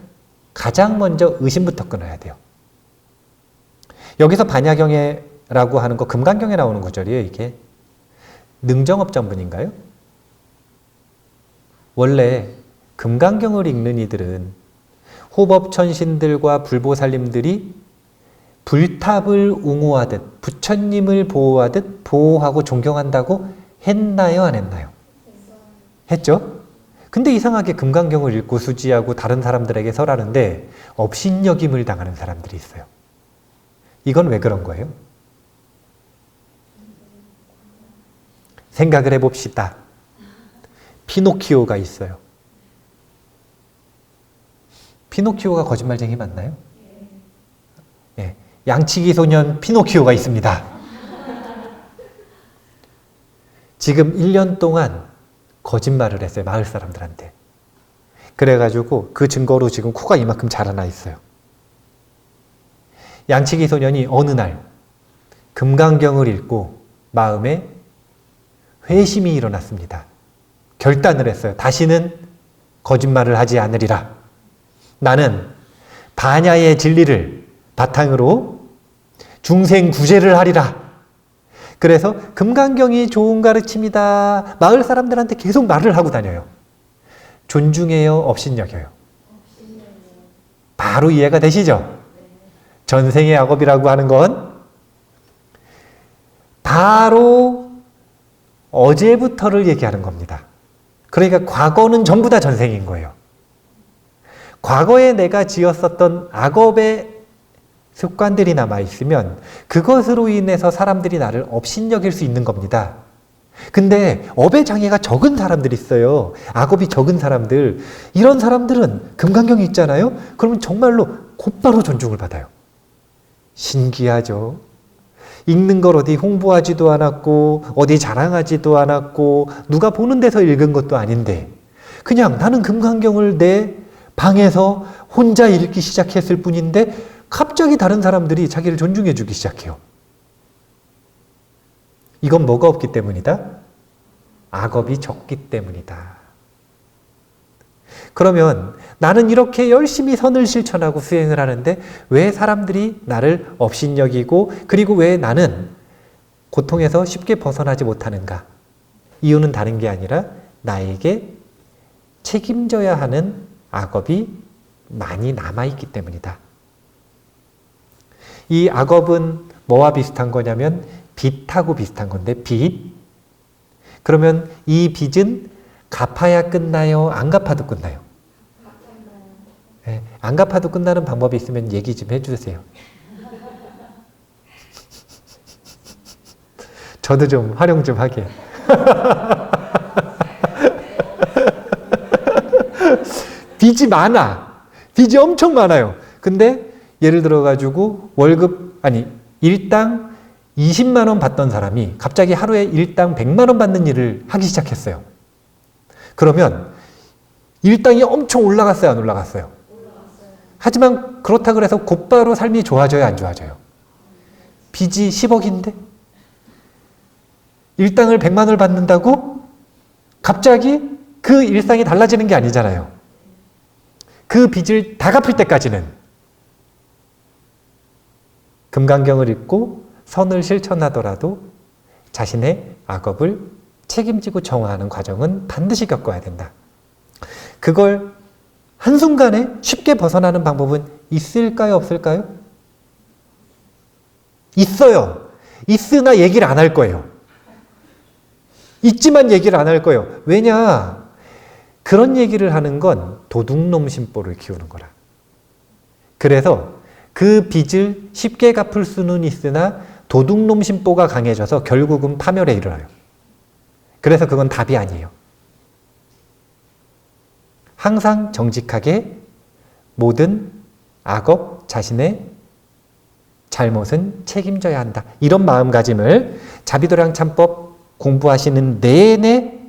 Speaker 1: 가장 먼저 의심부터 끊어야 돼요. 여기서 반야경에라고 하는 거 금강경에 나오는 구절이에요. 이게 능정업전분인가요? 원래 금강경을 읽는 이들은 호법천신들과 불보살님들이 불탑을 옹호하듯 부처님을 보호하듯 보호하고 존경한다고 했나요? 안 했나요? 했죠? 근데 이상하게 금강경을 읽고 수지하고 다른 사람들에게 설하는데 업신여김을 당하는 사람들이 있어요. 이건 왜 그런 거예요? 생각을 해봅시다. 피노키오가 있어요. 피노키오가 거짓말쟁이 맞나요? 예, 양치기 소년 피노키오가 있습니다. 지금 1년 동안 거짓말을 했어요. 마을 사람들한테. 그래가지고 그 증거로 지금 코가 이만큼 자라나 있어요. 양치기 소년이 어느 날 금강경을 읽고 마음에 회심이 일어났습니다. 결단을 했어요. 다시는 거짓말을 하지 않으리라. 나는 반야의 진리를 바탕으로 중생 구제를 하리라. 그래서 금강경이 좋은 가르침이다. 마을 사람들한테 계속 말을 하고 다녀요. 존중해요? 업신여겨요? 바로 이해가 되시죠? 전생의 악업이라고 하는 건 바로 어제부터를 얘기하는 겁니다. 그러니까 과거는 전부 다 전생인 거예요. 과거에 내가 지었었던 악업의 습관들이 남아있으면 그것으로 인해서 사람들이 나를 업신여길 수 있는 겁니다. 근데 업의 장애가 적은 사람들이 있어요. 악업이 적은 사람들. 이런 사람들은 금강경이 있잖아요. 그러면 정말로 곧바로 존중을 받아요. 신기하죠. 읽는 걸 어디 홍보하지도 않았고 어디 자랑하지도 않았고 누가 보는 데서 읽은 것도 아닌데 그냥 나는 금강경을 내 방에서 혼자 읽기 시작했을 뿐인데 갑자기 다른 사람들이 자기를 존중해 주기 시작해요. 이건 뭐가 없기 때문이다? 악업이 적기 때문이다. 그러면 나는 이렇게 열심히 선을 실천하고 수행을 하는데 왜 사람들이 나를 업신여기고 그리고 왜 나는 고통에서 쉽게 벗어나지 못하는가? 이유는 다른 게 아니라 나에게 책임져야 하는 악업이 많이 남아있기 때문이다. 이 악업은 뭐와 비슷한 거냐면 빚하고 비슷한 건데 빚. 그러면 이 빚은 갚아야 끝나요? 안 갚아도 끝나요? 네, 안 갚아도 끝나는 방법이 있으면 얘기 좀 해주세요. 저도 좀 활용 좀 하게. 빚이 많아. 빚이 엄청 많아요. 근데 예를 들어가지고 일당 20만 원 받던 사람이 갑자기 하루에 일당 100만 원 받는 일을 하기 시작했어요. 그러면 일당이 엄청 올라갔어요? 안 올라갔어요? 하지만 그렇다고 해서 곧바로 삶이 좋아져요? 안 좋아져요? 빚이 10억인데? 일당을 100만 원을 받는다고? 갑자기 그 일상이 달라지는 게 아니잖아요. 그 빚을 다 갚을 때까지는 금강경을 읽고 선을 실천하더라도 자신의 악업을 책임지고 정화하는 과정은 반드시 겪어야 된다. 그걸 한순간에 쉽게 벗어나는 방법은 있을까요? 없을까요? 있어요. 있으나 얘기를 안 할 거예요. 있지만 얘기를 안 할 거예요. 왜냐? 그런 얘기를 하는 건 도둑놈 심보를 키우는 거라. 그래서 그 빚을 쉽게 갚을 수는 있으나 도둑놈 심보가 강해져서 결국은 파멸에 이르러요. 그래서 그건 답이 아니에요. 항상 정직하게 모든 악업, 자신의 잘못은 책임져야 한다. 이런 마음가짐을 자비도량 참법 공부하시는 내내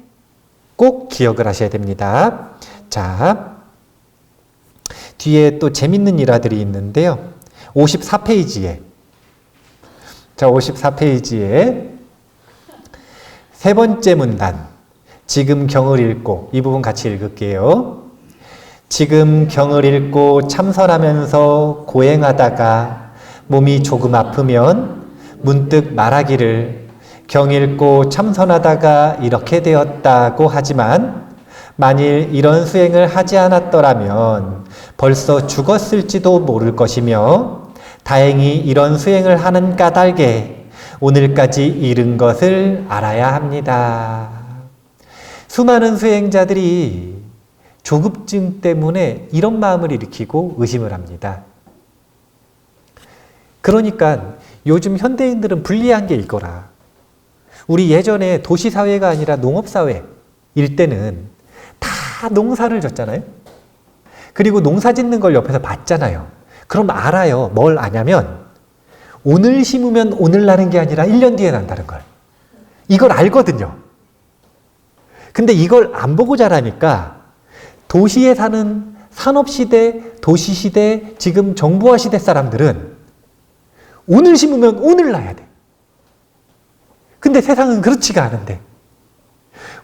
Speaker 1: 꼭 기억을 하셔야 됩니다. 자, 뒤에 또 재밌는 일화들이 있는데요. 54페이지에 자, 54페이지에 세 번째 문단 지금 경을 읽고 이 부분 같이 읽을게요. 지금 경을 읽고 참선하면서 고행하다가 몸이 조금 아프면 문득 말하기를 경 읽고 참선하다가 이렇게 되었다고 하지만 만일 이런 수행을 하지 않았더라면 벌써 죽었을지도 모를 것이며 다행히 이런 수행을 하는 까닭에 오늘까지 이른 것을 알아야 합니다. 수많은 수행자들이 조급증 때문에 이런 마음을 일으키고 의심을 합니다. 그러니까 요즘 현대인들은 불리한 게 이거라. 우리 예전에 도시사회가 아니라 농업사회일 때는 다 농사를 졌잖아요. 그리고 농사 짓는 걸 옆에서 봤잖아요. 그럼 알아요. 뭘 아냐면 오늘 심으면 오늘 나는 게 아니라 1년 뒤에 난다는 걸. 이걸 알거든요. 근데 이걸 안 보고 자라니까 도시에 사는 산업시대, 도시시대, 지금 정보화시대 사람들은 오늘 심으면 오늘 나야 돼. 근데 세상은 그렇지가 않은데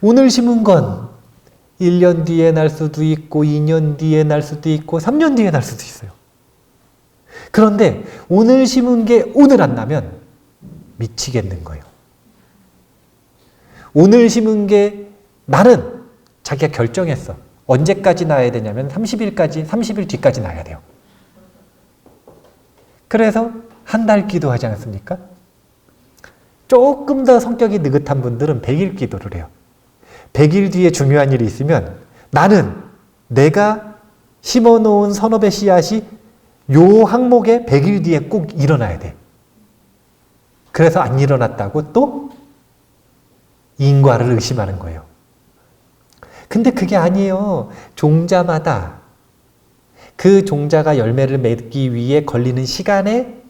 Speaker 1: 오늘 심은 건 1년 뒤에 날 수도 있고 2년 뒤에 날 수도 있고 3년 뒤에 날 수도 있어요. 그런데 오늘 심은 게 오늘 안 나면 미치겠는 거예요. 오늘 심은 게 나는 자기가 결정했어. 언제까지 나야 되냐면 30일 뒤까지 나야 돼요. 그래서 한 달 기도하지 않습니까? 조금 더 성격이 느긋한 분들은 100일 기도를 해요. 100일 뒤에 중요한 일이 있으면 나는 내가 심어놓은 선업의 씨앗이 요 항목에 100일 뒤에 꼭 일어나야 돼. 그래서 안 일어났다고 또 인과를 의심하는 거예요. 근데 그게 아니에요. 종자마다 그 종자가 열매를 맺기 위해 걸리는 시간의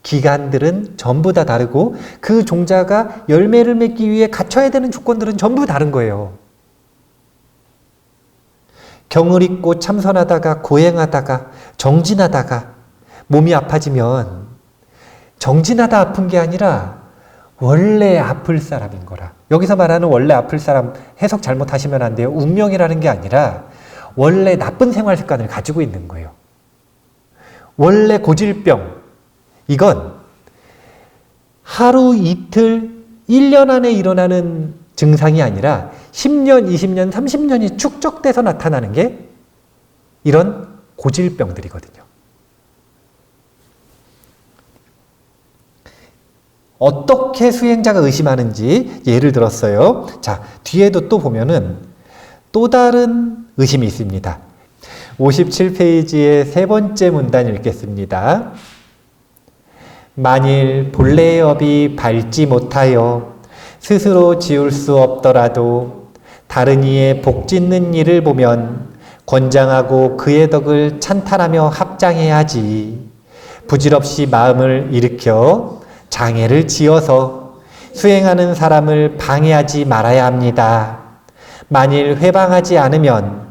Speaker 1: 기간들은 전부 다 다르고 그 종자가 열매를 맺기 위해 갖춰야 되는 조건들은 전부 다른 거예요. 경을 잊고 참선하다가 고행하다가 정진하다가 몸이 아파지면 정진하다 아픈 게 아니라 원래 아플 사람인 거라. 여기서 말하는 원래 아플 사람 해석 잘못하시면 안 돼요. 운명이라는 게 아니라 원래 나쁜 생활 습관을 가지고 있는 거예요. 원래 고질병, 이건 하루 이틀 1년 안에 일어나는 증상이 아니라 10년, 20년, 30년이 축적돼서 나타나는 게 이런 고질병들이거든요. 어떻게 수행자가 의심하는지 예를 들었어요. 자, 뒤에도 또 보면은 또 다른 의심이 있습니다. 57페이지의 세 번째 문단 읽겠습니다. 만일 본래의 업이 밝지 못하여 스스로 지울 수 없더라도 다른 이의 복 짓는 일을 보면 권장하고 그의 덕을 찬탄하며 합장해야지. 부질없이 마음을 일으켜 장애를 지어서 수행하는 사람을 방해하지 말아야 합니다. 만일 회방하지 않으면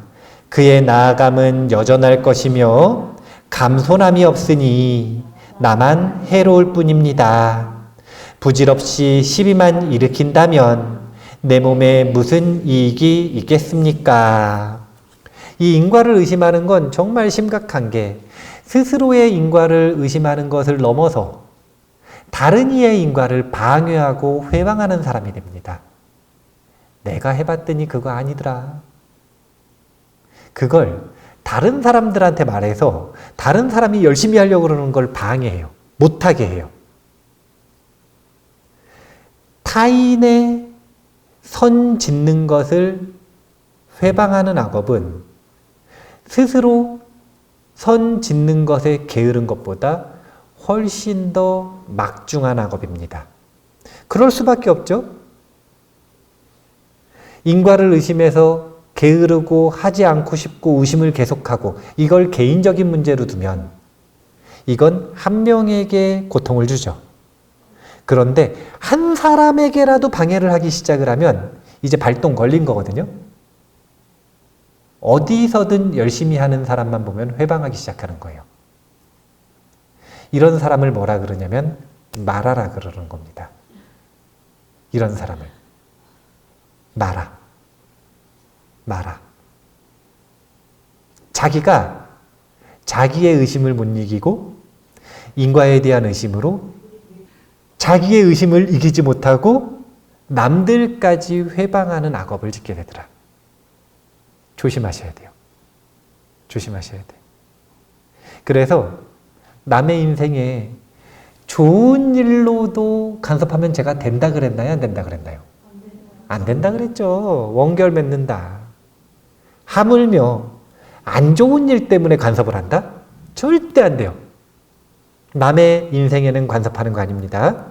Speaker 1: 그의 나아감은 여전할 것이며 감손함이 없으니 나만 해로울 뿐입니다. 부질없이 시비만 일으킨다면 내 몸에 무슨 이익이 있겠습니까? 이 인과를 의심하는 건 정말 심각한 게 스스로의 인과를 의심하는 것을 넘어서 다른 이의 인과를 방해하고 회방하는 사람이 됩니다. 내가 해봤더니 그거 아니더라. 그걸 다른 사람들한테 말해서 다른 사람이 열심히 하려고 그러는 걸 방해해요. 못하게 해요. 타인의 선 짓는 것을 회방하는 악업은 스스로 선 짓는 것에 게으른 것보다 훨씬 더 막중한 악업입니다. 그럴 수밖에 없죠. 인과를 의심해서 게으르고 하지 않고 싶고 의심을 계속하고 이걸 개인적인 문제로 두면 이건 한 명에게 고통을 주죠. 그런데 한 사람에게라도 방해를 하기 시작을 하면 이제 발동 걸린 거거든요. 어디서든 열심히 하는 사람만 보면 회방하기 시작하는 거예요. 이런 사람을 뭐라 그러냐면 말하라 그러는 겁니다. 이런 사람을 말아. 자기가 자기의 의심을 못 이기고 인과에 대한 의심으로 자기의 의심을 이기지 못하고 남들까지 회방하는 악업을 짓게 되더라. 조심하셔야 돼요. 조심하셔야 돼. 그래서 남의 인생에 좋은 일로도 간섭하면 제가 된다 그랬나요? 안 된다 그랬나요? 안 된다 그랬죠. 원결 맺는다. 하물며 안 좋은 일 때문에 간섭을 한다? 절대 안 돼요. 남의 인생에는 간섭하는 거 아닙니다.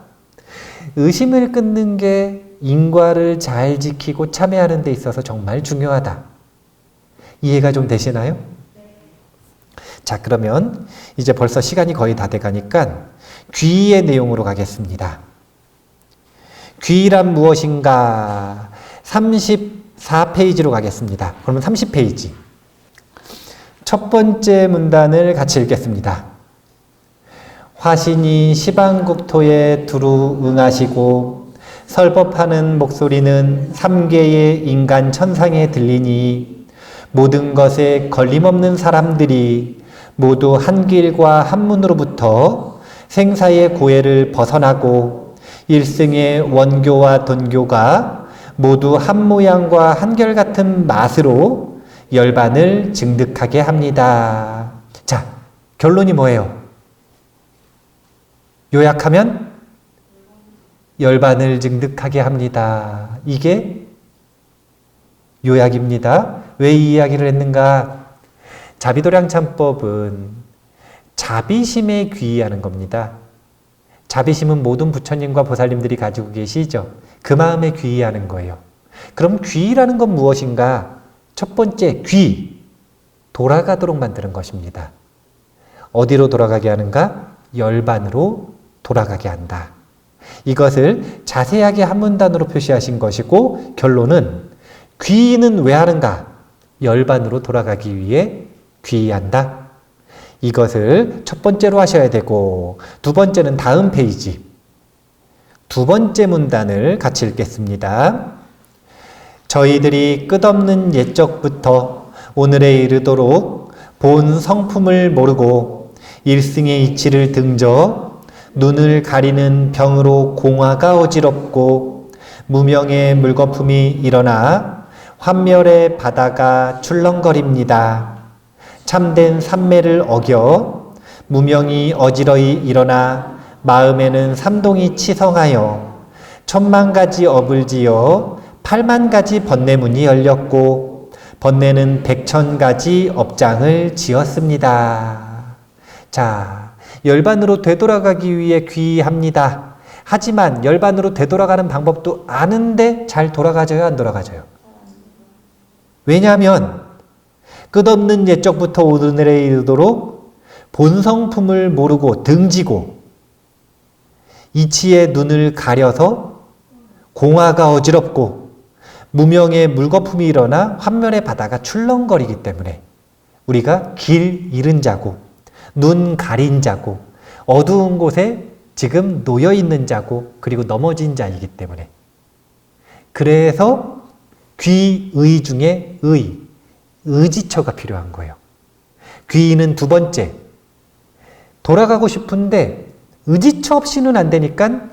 Speaker 1: 의심을 끊는 게 인과를 잘 지키고 참여하는 데 있어서 정말 중요하다. 이해가 좀 되시나요? 자, 그러면 이제 벌써 시간이 거의 다 돼가니까 귀의 내용으로 가겠습니다. 귀란 무엇인가? 34페이지로 가겠습니다. 그러면 30페이지. 첫 번째 문단을 같이 읽겠습니다. 화신이 시방국토에 두루 응하시고 설법하는 목소리는 3개의 인간 천상에 들리니 모든 것에 걸림없는 사람들이 모두 한 길과 한 문으로부터 생사의 고해를 벗어나고 일승의 원교와 돈교가 모두 한 모양과 한결같은 맛으로 열반을 증득하게 합니다. 자, 결론이 뭐예요? 요약하면 열반을 증득하게 합니다. 이게 요약입니다. 왜 이 이야기를 했는가? 자비도량참법은 자비심에 귀의하는 겁니다. 자비심은 모든 부처님과 보살님들이 가지고 계시죠. 그 마음에 귀의하는 거예요. 그럼 귀의라는 건 무엇인가? 첫 번째, 귀. 돌아가도록 만드는 것입니다. 어디로 돌아가게 하는가? 열반으로 돌아가게 한다. 이것을 자세하게 한 문단으로 표시하신 것이고, 결론은 귀의는 왜 하는가? 열반으로 돌아가기 위해 귀의한다. 이것을 첫 번째로 하셔야 되고, 두 번째는 다음 페이지. 두 번째 문단을 같이 읽겠습니다. 저희들이 끝없는 옛적부터 오늘에 이르도록 본 성품을 모르고 일승의 이치를 등져 눈을 가리는 병으로 공화가 어지럽고 무명의 물거품이 일어나 환멸의 바다가 출렁거립니다. 참된 삼매를 어겨 무명이 어지러이 일어나 마음에는 삼동이 치성하여 10,000가지 업을 지어 80,000가지 번뇌문이 열렸고 번뇌는 100,000가지 업장을 지었습니다. 자, 열반으로 되돌아가기 위해 귀의합니다. 하지만 열반으로 되돌아가는 방법도 아는데 잘 돌아가져요, 안 돌아가져요? 왜냐하면 끝없는 옛적부터 오늘에 이르도록 본성품을 모르고 등지고 이치의 눈을 가려서 공화가 어지럽고 무명의 물거품이 일어나 환멸의 바다가 출렁거리기 때문에 우리가 길 잃은 자고 눈 가린 자고 어두운 곳에 지금 놓여있는 자고 그리고 넘어진 자이기 때문에 그래서 귀의 중에 의지처가 필요한 거예요. 귀의는 두 번째, 돌아가고 싶은데 의지처 없이는 안 되니까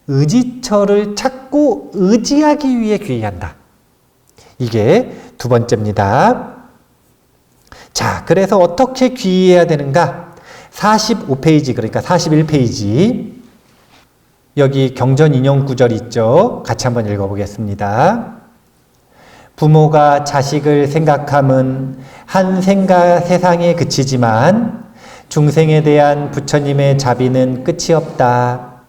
Speaker 1: 의지처를 찾고 의지하기 위해 귀의한다. 이게 두 번째입니다. 자, 그래서 어떻게 귀의해야 되는가? 45페이지, 그러니까 41페이지. 여기 경전 인용 구절 있죠? 같이 한번 읽어보겠습니다. 부모가 자식을 생각함은 한 생각 세상에 그치지만 중생에 대한 부처님의 자비는 끝이 없다.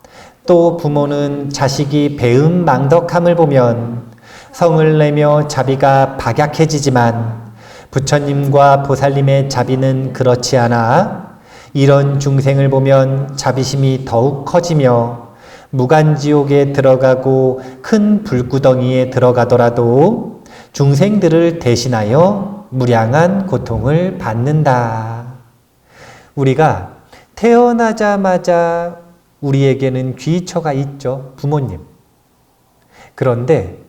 Speaker 1: 또 부모는 자식이 배음 망덕함을 보면 성을 내며 자비가 박약해지지만 부처님과 보살님의 자비는 그렇지 않아 이런 중생을 보면 자비심이 더욱 커지며 무간지옥에 들어가고 큰 불구덩이에 들어가더라도 중생들을 대신하여 무량한 고통을 받는다. 우리가 태어나자마자 우리에게는 귀처가 있죠. 부모님. 그런데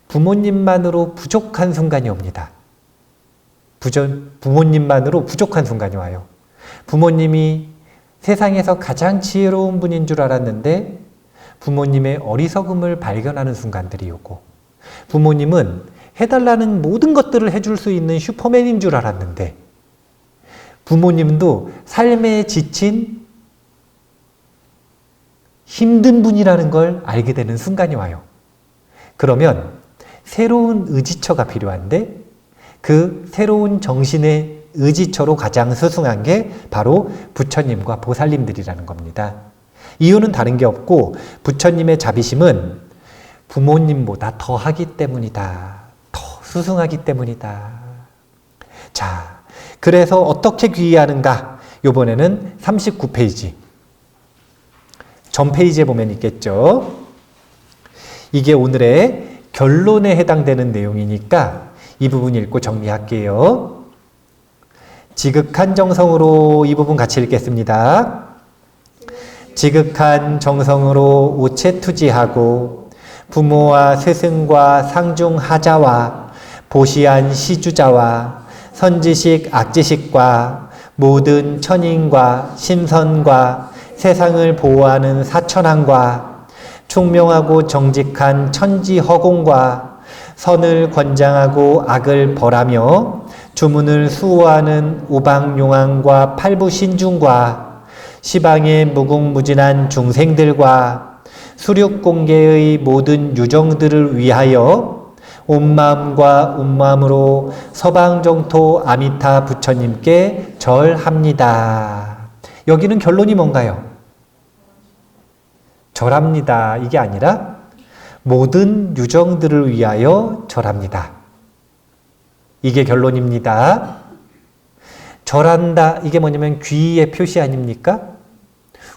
Speaker 1: 부모님만으로 부족한 순간이 옵니다. 부모님만으로 부족한 순간이 와요. 부모님이 세상에서 가장 지혜로운 분인 줄 알았는데 부모님의 어리석음을 발견하는 순간들이 오고 부모님은 해달라는 모든 것들을 해줄 수 있는 슈퍼맨인 줄 알았는데 부모님도 삶에 지친 힘든 분이라는 걸 알게 되는 순간이 와요. 그러면 새로운 의지처가 필요한데 그 새로운 정신의 의지처로 가장 스승한 게 바로 부처님과 보살님들이라는 겁니다. 이유는 다른 게 없고 부처님의 자비심은 부모님보다 더하기 때문이다. 더 스승하기 때문이다. 자, 그래서 어떻게 귀의하는가? 이번에는 39페이지. 전 페이지에 보면 있겠죠. 이게 오늘의 결론에 해당되는 내용이니까 이 부분 읽고 정리할게요. 지극한 정성으로 이 부분 같이 읽겠습니다. 지극한 정성으로 오체투지하고 부모와 스승과 상중하자와 보시한 시주자와 선지식 악지식과 모든 천인과 심선과 세상을 보호하는 사천왕과 총명하고 정직한 천지허공과 선을 권장하고 악을 벌하며 주문을 수호하는 우방용왕과 팔부신중과 시방의 무궁무진한 중생들과 수륙공계의 모든 유정들을 위하여 온 마음과 온 마음으로 서방정토 아미타 부처님께 절합니다. 여기는 결론이 뭔가요? 절합니다. 이게 아니라 모든 유정들을 위하여 절합니다. 이게 결론입니다. 절한다. 이게 뭐냐면 귀의의 표시 아닙니까?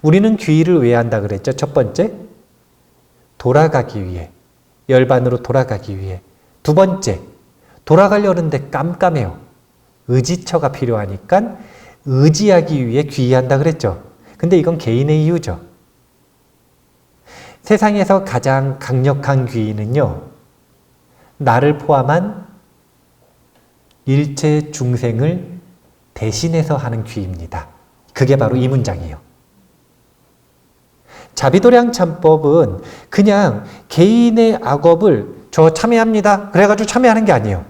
Speaker 1: 우리는 귀의를 왜 한다 그랬죠? 첫 번째, 돌아가기 위해. 열반으로 돌아가기 위해. 두 번째, 돌아가려는데 깜깜해요. 의지처가 필요하니까 의지하기 위해 귀의한다 그랬죠. 근데 이건 개인의 이유죠. 세상에서 가장 강력한 귀의는요, 나를 포함한 일체 중생을 대신해서 하는 귀의입니다. 그게 바로 이 문장이에요. 자비도량 참법은 그냥 개인의 악업을 저 참여합니다. 그래가지고 참여하는 게 아니에요.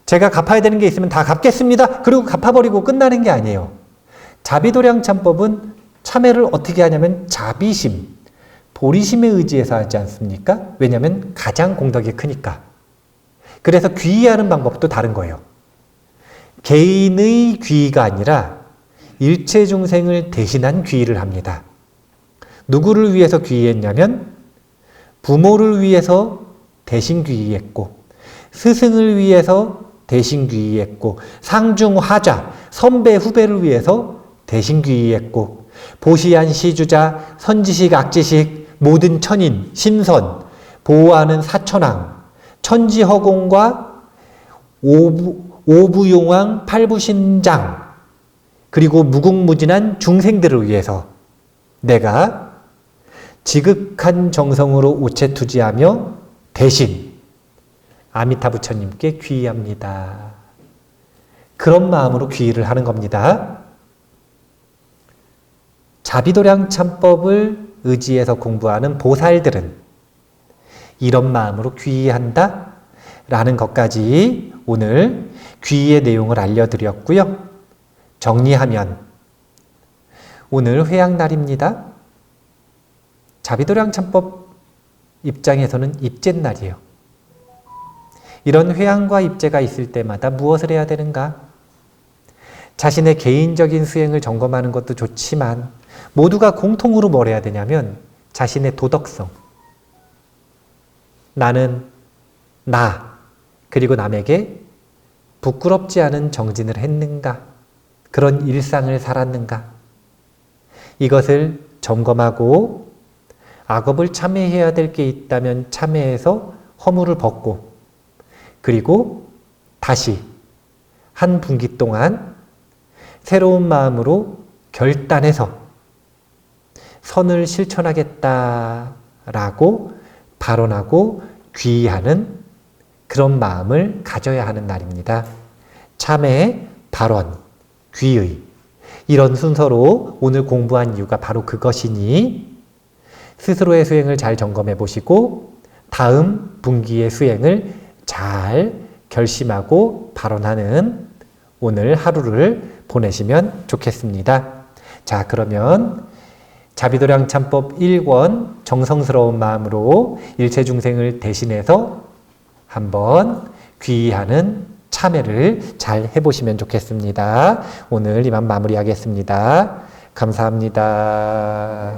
Speaker 1: 제가 갚아야 되는 게 있으면 다 갚겠습니다. 그리고 갚아버리고 끝나는 게 아니에요. 자비도량 참법은 참여를 어떻게 하냐면 자비심, 보리심에 의지해서 하지 않습니까? 왜냐하면 가장 공덕이 크니까. 그래서 귀의하는 방법도 다른 거예요. 개인의 귀의가 아니라 일체 중생을 대신한 귀의를 합니다. 누구를 위해서 귀의했냐면 부모를 위해서 대신 귀의했고, 스승을 위해서 대신 귀의했고, 상중하자, 선배 후배를 위해서 대신 귀의했고, 보시한 시주자, 선지식 악지식, 모든 천인, 심선, 보호하는 사천왕, 천지허공과 오부용왕, 팔부신장, 그리고 무궁무진한 중생들을 위해서 내가 지극한 정성으로 오체투지하며 대신 아미타 부처님께 귀의합니다. 그런 마음으로 귀의를 하는 겁니다. 자비도량 참법을 의지해서 공부하는 보살들은 이런 마음으로 귀의한다 라는 것까지 오늘 귀의의 내용을 알려드렸고요. 정리하면 오늘 회양날입니다. 자비도량 참법 입장에서는 입제날이에요. 이런 회양과 입제가 있을 때마다 무엇을 해야 되는가? 자신의 개인적인 수행을 점검하는 것도 좋지만 모두가 공통으로 뭘 해야 되냐면 자신의 도덕성. 나는 나, 그리고 남에게 부끄럽지 않은 정진을 했는가? 그런 일상을 살았는가? 이것을 점검하고 악업을 참회해야 될 게 있다면 참회해서 허물을 벗고, 그리고 다시 한 분기 동안 새로운 마음으로 결단해서 선을 실천하겠다라고 발언하고 귀의하는 그런 마음을 가져야 하는 날입니다. 참회, 발언, 귀의, 이런 순서로 오늘 공부한 이유가 바로 그것이니 스스로의 수행을 잘 점검해 보시고 다음 분기의 수행을 잘 결심하고 발언하는 오늘 하루를 보내시면 좋겠습니다. 자, 그러면 자비도량 참법 1권 정성스러운 마음으로 일체 중생을 대신해서 한번 귀의하는 참회를 잘 해보시면 좋겠습니다. 오늘 이만 마무리하겠습니다. 감사합니다.